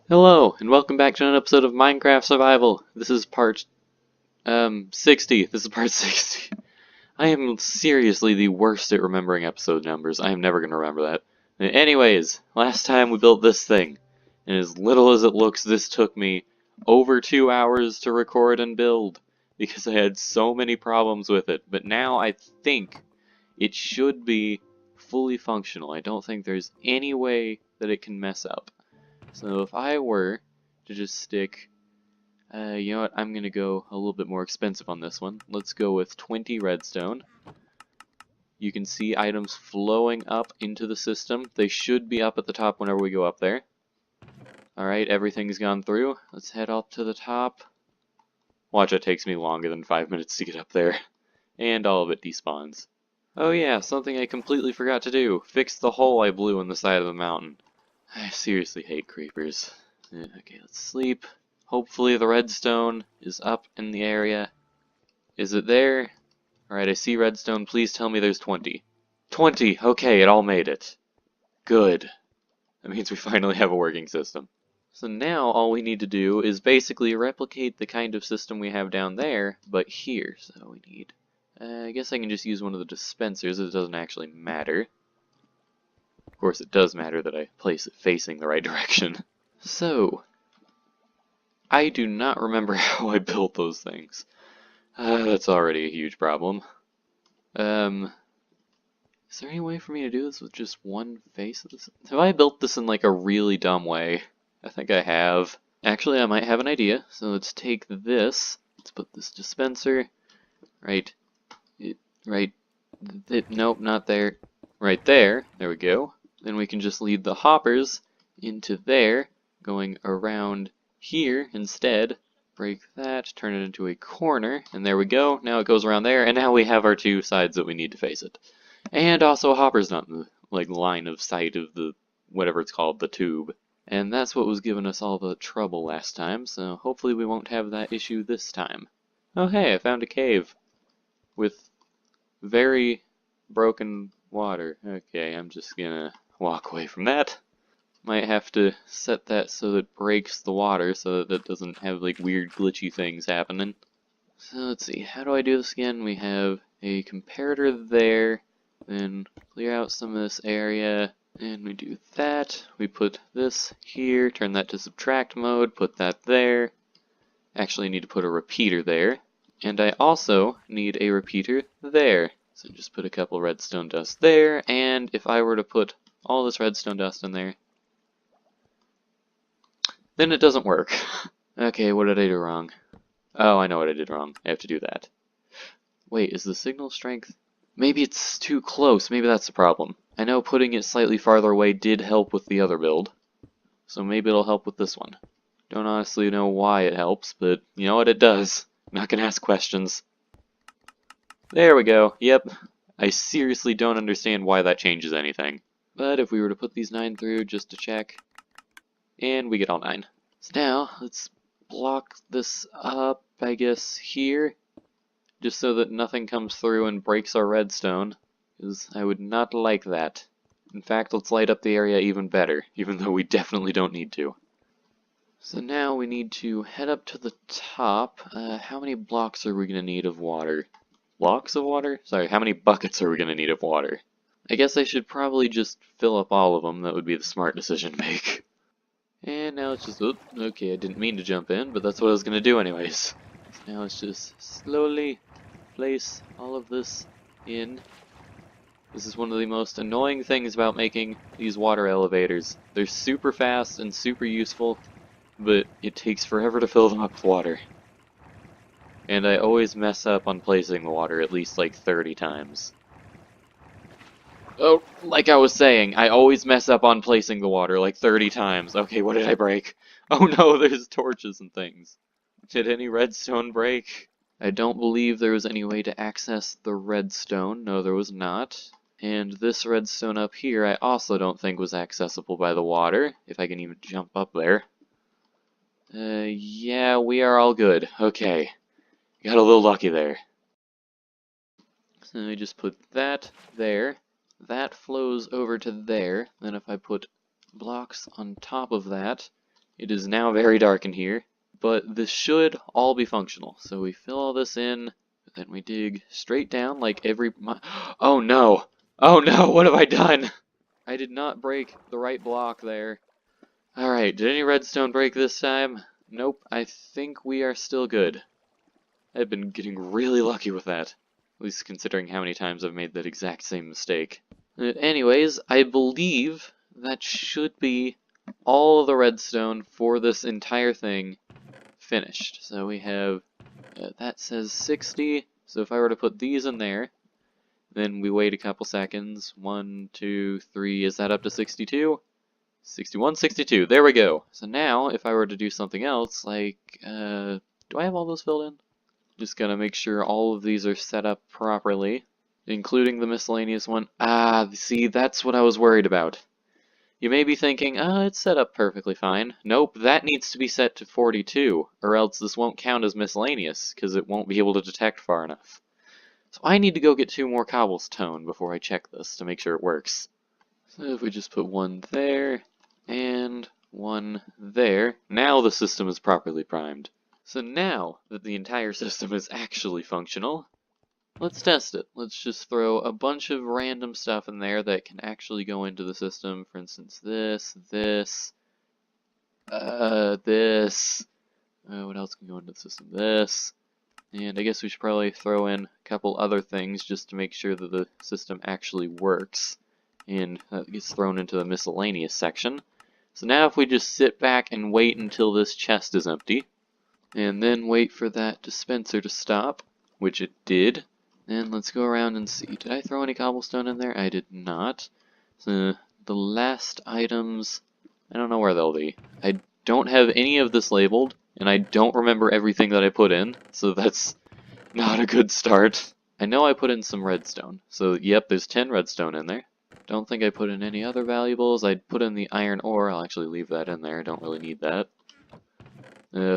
Hello, and welcome back to an episode of Minecraft Survival. This is part, 60. This is part 60. I am seriously the worst at remembering episode numbers. I am never going to remember that. Anyways, last time we built this thing, and as little as it looks, this took me over 2 hours to record and build, because I had so many problems with it. But now I think it should be fully functional. I don't think there's any way that it can mess up. So if I were to just stick, you know what, I'm going to go a little bit more expensive on this one. Let's go with 20 redstone. You can see items flowing up into the system. They should be up at the top whenever we go up there. Alright, everything's gone through. Let's head up to the top. Watch, it takes me longer than 5 minutes to get up there. And all of it despawns. Oh yeah, something I completely forgot to do. Fix the hole I blew in the side of the mountain. I seriously hate creepers. Okay, let's sleep. Hopefully the redstone is up in the area. Is it there? Alright, I see redstone. Please tell me there's 20. 20! Okay, it all made it. Good. That means we finally have a working system. So now all we need to do is basically replicate the kind of system we have down there, but here. So we need... I guess I can just use one of the dispensers. It doesn't actually matter. Of course, it does matter that I place it facing the right direction. So, I do not remember how I built those things. That's already a huge problem. Is there any way for me to do this with just one face of this? Have I built this in like a really dumb way? I think I have. Actually, I might have an idea. So let's take this. Let's put this dispenser right. Nope, not there. Right there. There we go. Then we can just lead the hoppers into there, going around here instead. Break that, turn it into a corner, and there we go. Now it goes around there, and now we have our two sides that we need to face it. And also a hopper's not in the like line of sight of the whatever it's called, the tube. And that's what was giving us all the trouble last time, so hopefully we won't have that issue this time. Oh hey, I found a cave with very broken water. Okay, I'm just gonna walk away from that. Might have to set that so that it breaks the water so that it doesn't have like weird glitchy things happening. So let's see, how do I do this again? We have a comparator there, then clear out some of this area, and we do that. We put this here, turn that to subtract mode, put that there. Actually need to put a repeater there. And I also need a repeater there. So just put a couple redstone dust there, and if I were to put all this redstone dust in there, then it doesn't work. Okay, what did I do wrong? Oh, I know what I did wrong. I have to do that. Wait, is the signal strength? Maybe it's too close. Maybe that's the problem. I know putting it slightly farther away did help with the other build, so maybe it'll help with this one. Don't honestly know why it helps, but you know what, it does. I'm not gonna ask questions. There we go. Yep. I seriously don't understand why that changes anything. But if we were to put these 9 through just to check, and we get all 9. So now, let's block this up, I guess, here, just so that nothing comes through and breaks our redstone, because I would not like that. In fact, let's light up the area even better, even though we definitely don't need to. So now we need to head up to the top. How many blocks are we going to need of water? Blocks of water? Sorry, how many buckets are we going to need of water? I guess I should probably just fill up all of them. That would be the smart decision to make. And now it's just, okay, I didn't mean to jump in, but that's what I was going to do anyways. So now let's just slowly place all of this in. This is one of the most annoying things about making these water elevators. They're super fast and super useful, but it takes forever to fill them up with water. And I always mess up on placing the water at least like 30 times. Oh, like I was saying, I always mess up on placing the water like 30 times. Okay, what did I break? Oh no, there's torches and things. Did any redstone break? I don't believe there was any way to access the redstone. No, there was not. And this redstone up here I also don't think was accessible by the water, if I can even jump up there. Yeah, we are all good. Okay. Got a little lucky there. So I just put that there. That flows over to there. Then if I put blocks on top of that, It is now very dark in here, but this should all be functional. So we fill all this in, then we dig straight down like Oh no! Oh no, what have I done? I did not break the right block there. Alright, did any redstone break this time? Nope, I think we are still good. I've been getting really lucky with that. At least considering how many times I've made that exact same mistake. Anyways, I believe that should be all of the redstone for this entire thing finished. So we have, that says 60, so if I were to put these in there, then we wait a couple seconds. 1, 2, 3, is that up to 62? 61, 62, there we go. So now, if I were to do something else, like, do I have all those filled in? Just gotta make sure all of these are set up properly, including the miscellaneous one. Ah, see, that's what I was worried about. You may be thinking, it's set up perfectly fine. Nope, that needs to be set to 42, or else this won't count as miscellaneous, because it won't be able to detect far enough. So I need to go get 2 more cobblestone before I check this to make sure it works. So if we just put 1 there, and 1 there, now the system is properly primed. So now that the entire system is actually functional, let's test it. Let's just throw a bunch of random stuff in there that can actually go into the system. For instance, this. What else can go into the system? This. And I guess we should probably throw in a couple other things just to make sure that the system actually works. And that gets thrown into the miscellaneous section. So now if we just sit back and wait until this chest is empty, and then wait for that dispenser to stop, which it did. And let's go around and see. Did I throw any cobblestone in there? I did not. So the last items, I don't know where they'll be. I don't have any of this labeled, and I don't remember everything that I put in, so that's not a good start. I know I put in some redstone, so yep, there's 10 redstone in there. Don't think I put in any other valuables. I put in the iron ore. I'll actually leave that in there. Don't really need that.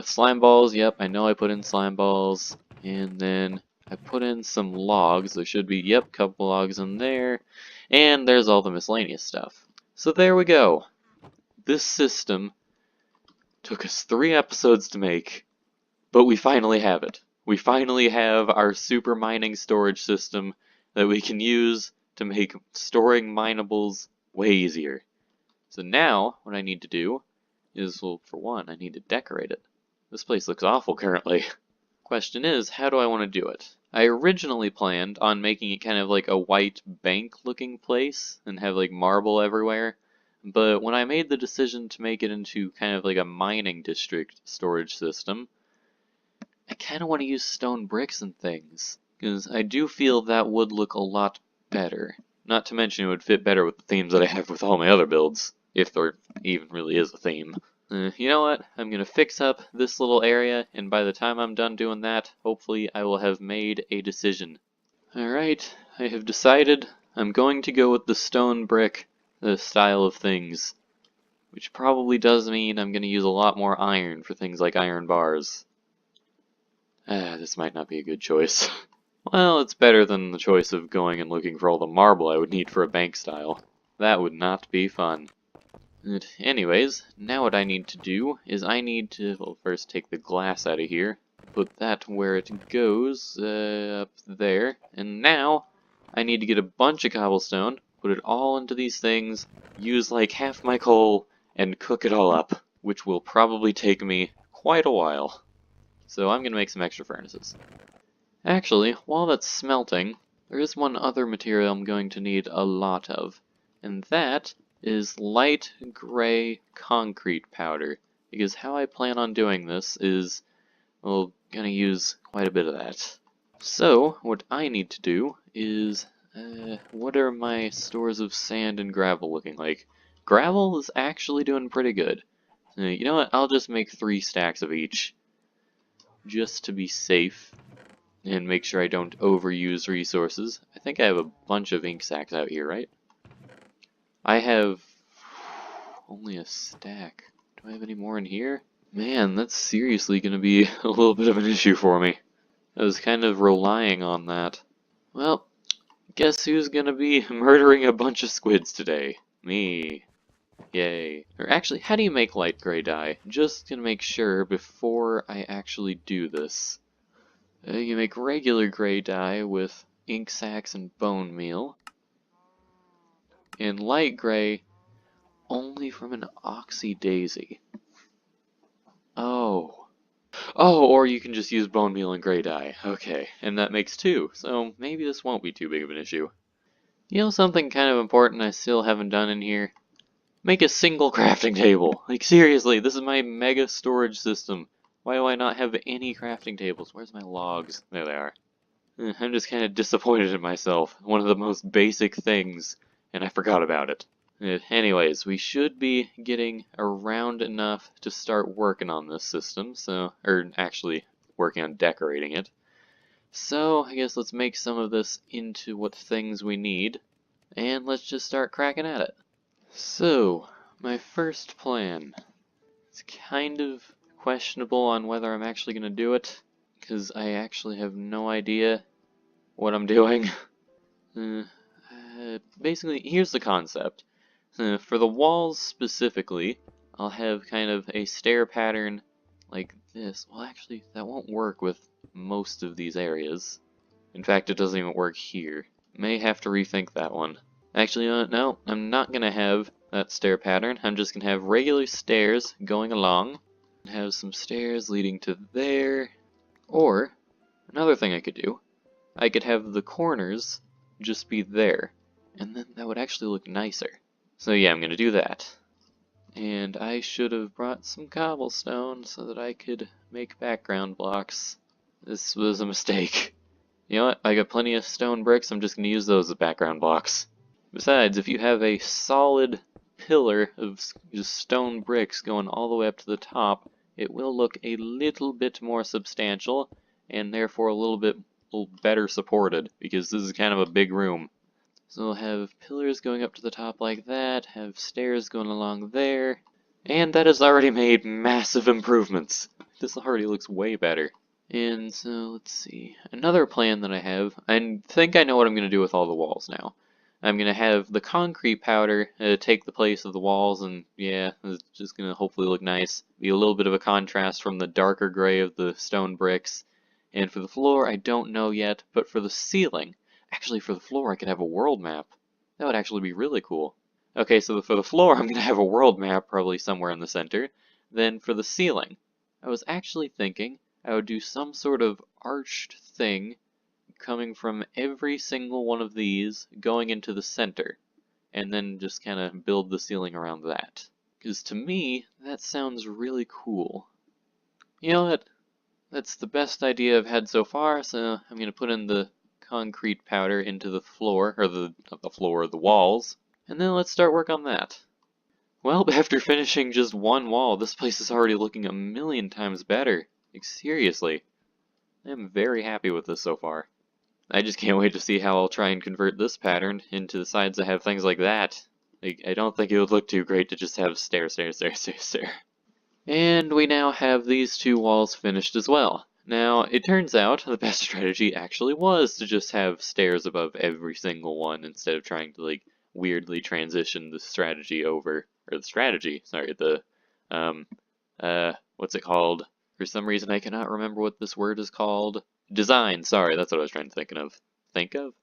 Slime balls, yep, I know I put in slime balls. And then I put in some logs. There should be, yep, couple logs in there. And there's all the miscellaneous stuff. So there we go. This system took us 3 episodes to make, but we finally have it. We finally have our super mining storage system that we can use to make storing minables way easier. So now, what I need to do is, well, for one, I need to decorate it. This place looks awful currently. Question is, how do I want to do it? I originally planned on making it kind of like a white bank looking place and have like marble everywhere, but when I made the decision to make it into kind of like a mining district storage system, I kind of want to use stone bricks and things, because I do feel that would look a lot better. Not to mention it would fit better with the themes that I have with all my other builds, if there even really is a theme. You know what? I'm going to fix up this little area, and by the time I'm done doing that, hopefully I will have made a decision. Alright, I have decided I'm going to go with the stone brick style of things, which probably does mean I'm going to use a lot more iron for things like iron bars. This might not be a good choice. Well, it's better than the choice of going and looking for all the marble I would need for a bank style. That would not be fun. Anyways, now what I need to do is I need to, well, first take the glass out of here, put that where it goes, up there, and now I need to get a bunch of cobblestone, put it all into these things, use like half my coal, and cook it all up, which will probably take me quite a while. So I'm going to make some extra furnaces. Actually, while that's smelting, there is one other material I'm going to need a lot of, and that is light gray concrete powder, because how I plan on doing this is, well, gonna use quite a bit of that. So, what I need to do is, what are my stores of sand and gravel looking like? Gravel is actually doing pretty good. You know what, I'll just make 3 stacks of each, just to be safe, and make sure I don't overuse resources. I think I have a bunch of ink sacks out here, right? I have only a stack. Do I have any more in here? Man, that's seriously gonna be a little bit of an issue for me. I was kind of relying on that. Well, guess who's gonna be murdering a bunch of squids today? Me. Yay. Or actually, how do you make light gray dye? Just gonna make sure before I actually do this. You make regular gray dye with ink sacs and bone meal. And light gray only from an oxy daisy. Oh. Oh, or you can just use bone meal and gray dye. Okay, and that makes two, so maybe this won't be too big of an issue. You know something kind of important I still haven't done in here? Make a single crafting table. Like seriously, this is my mega storage system. Why do I not have any crafting tables? Where's my logs? There they are. I'm just kind of disappointed in myself. One of the most basic things, and I forgot about it. Anyways, we should be getting around enough to start working on this system, or actually working on decorating it. So, I guess let's make some of this into what things we need, and let's just start cracking at it. So, my first plan. It's kind of questionable on whether I'm actually going to do it, because I actually have no idea what I'm doing. Basically, here's the concept. For the walls specifically, I'll have kind of a stair pattern like this. Well, actually, that won't work with most of these areas. In fact, it doesn't even work here. May have to rethink that one. Actually, no, I'm not going to have that stair pattern. I'm just going to have regular stairs going along. Have some stairs leading to there. Or, another thing I could do, I could have the corners just be there. And then that would actually look nicer. So yeah, I'm going to do that. And I should have brought some cobblestone so that I could make background blocks. This was a mistake. You know what? I got plenty of stone bricks, I'm just going to use those as background blocks. Besides, if you have a solid pillar of just stone bricks going all the way up to the top, it will look a little bit more substantial, and therefore a little better supported, because this is kind of a big room. So we'll have pillars going up to the top like that, have stairs going along there, and that has already made massive improvements. This already looks way better. And so, let's see, another plan that I have, I think I know what I'm going to do with all the walls now. I'm going to have the concrete powder take the place of the walls, and yeah, it's just going to hopefully look nice. Be a little bit of a contrast from the darker gray of the stone bricks. And for the floor, I don't know yet, but for the ceiling, actually for the floor I could have a world map. That would actually be really cool. Okay, so for the floor I'm going to have a world map probably somewhere in the center. Then for the ceiling, I was actually thinking I would do some sort of arched thing coming from every single one of these going into the center, and then just kind of build the ceiling around that. Because to me, that sounds really cool. You know what? That's the best idea I've had so far, so I'm going to put in the concrete powder into the floor, or the walls, and then let's start work on that. Well, after finishing just one wall, this place is already looking a million times better. Like, seriously. I'm very happy with this so far. I just can't wait to see how I'll try and convert this pattern into the sides that have things like that. Like, I don't think it would look too great to just have stair, stair, stair, stair, stair. And we now have these two walls finished as well. Now, it turns out the best strategy actually was to just have stairs above every single one instead of trying to, like, weirdly transition the strategy over, or the strategy, sorry, what's it called? For some reason I cannot remember what this word is called. Design, sorry, that's what I was trying to think of.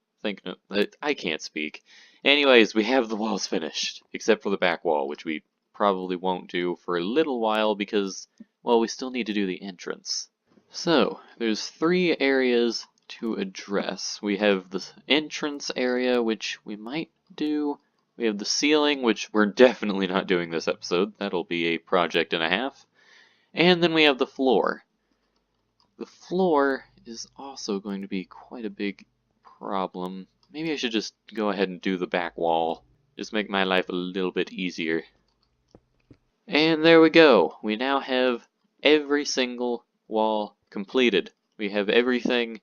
I can't speak. Anyways, we have the walls finished, except for the back wall, which we probably won't do for a little while because, well, we still need to do the entrance. So, there's 3 areas to address. We have the entrance area, which we might do. We have the ceiling, which we're definitely not doing this episode. That'll be a project and a half. And then we have the floor. The floor is also going to be quite a big problem. Maybe I should just go ahead and do the back wall. Just make my life a little bit easier. And there we go. We now have every single wall completed. We have everything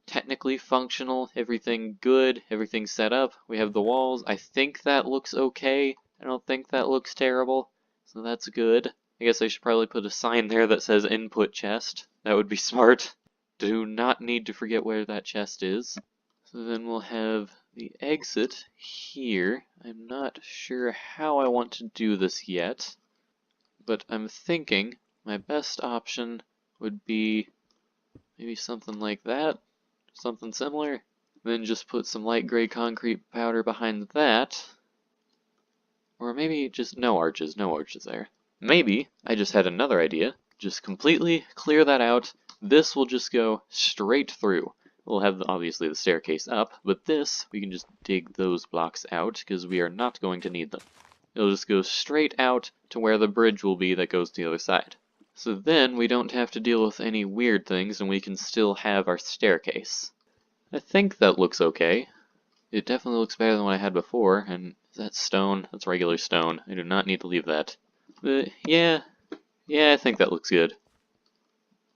technically functional, everything good, everything set up. We have the walls. I think that looks okay. I don't think that looks terrible. So that's good. I guess I should probably put a sign there that says input chest. That would be smart. Do not need to forget where that chest is. So then we'll have the exit here. I'm not sure how I want to do this yet, but I'm thinking my best option would be maybe something like that, something similar. Then just put some light gray concrete powder behind that. Or maybe just no arches there. Maybe I just had another idea. Just completely clear that out. This will just go straight through. We'll have obviously the staircase up, but this, we can just dig those blocks out because we are not going to need them. It'll just go straight out to where the bridge will be that goes to the other side. So then we don't have to deal with any weird things and we can still have our staircase. I think that looks okay. It definitely looks better than what I had before, and that's stone. That's regular stone. I do not need to leave that. But yeah, I think that looks good.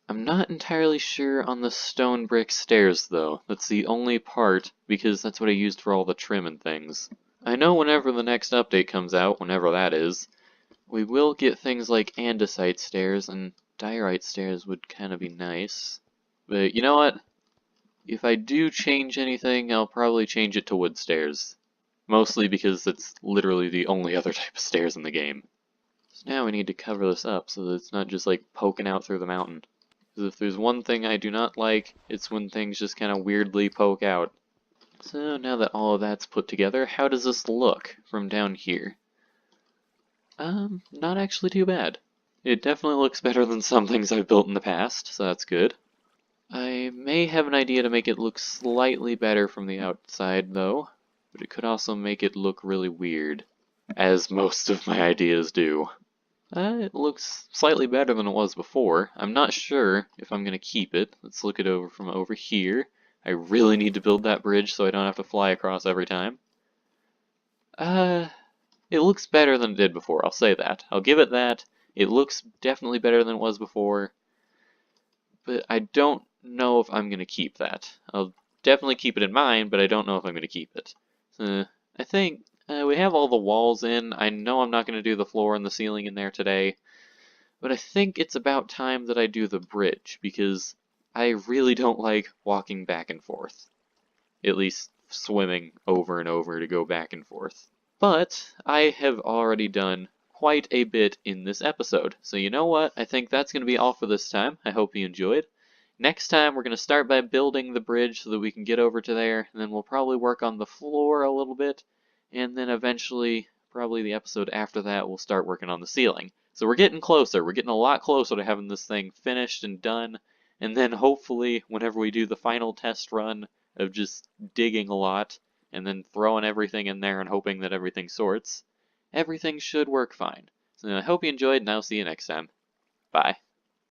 I'm not entirely sure on the stone brick stairs, though. That's the only part, because that's what I used for all the trim and things. I know whenever the next update comes out, whenever that is, we will get things like andesite stairs, and diorite stairs would kind of be nice. But you know what? If I do change anything, I'll probably change it to wood stairs. Mostly because it's literally the only other type of stairs in the game. So now we need to cover this up so that it's not just like poking out through the mountain. Because if there's one thing I do not like, it's when things just kind of weirdly poke out. So now that all of that's put together, how does this look from down here? Not actually too bad. It definitely looks better than some things I've built in the past, so that's good. I may have an idea to make it look slightly better from the outside, though, but it could also make it look really weird, as most of my ideas do. It looks slightly better than it was before. I'm not sure if I'm going to keep it. Let's look it over from over here. I really need to build that bridge so I don't have to fly across every time. It looks better than it did before, I'll say that. I'll give it that. It looks definitely better than it was before, but I don't know if I'm going to keep that. I'll definitely keep it in mind, but I don't know if I'm going to keep it. I think we have all the walls in. I know I'm not going to do the floor and the ceiling in there today, but I think it's about time that I do the bridge, because I really don't like walking back and forth. At least swimming over and over to go back and forth. But I have already done quite a bit in this episode. So you know what? I think that's going to be all for this time. I hope you enjoyed. Next time we're going to start by building the bridge so that we can get over to there, and then we'll probably work on the floor a little bit, and then eventually, probably the episode after that, we'll start working on the ceiling. So we're getting closer. We're getting a lot closer to having this thing finished and done, and then hopefully whenever we do the final test run of just digging a lot, and then throwing everything in there and hoping that everything sorts, everything should work fine. So I hope you enjoyed, and I'll see you next time. Bye.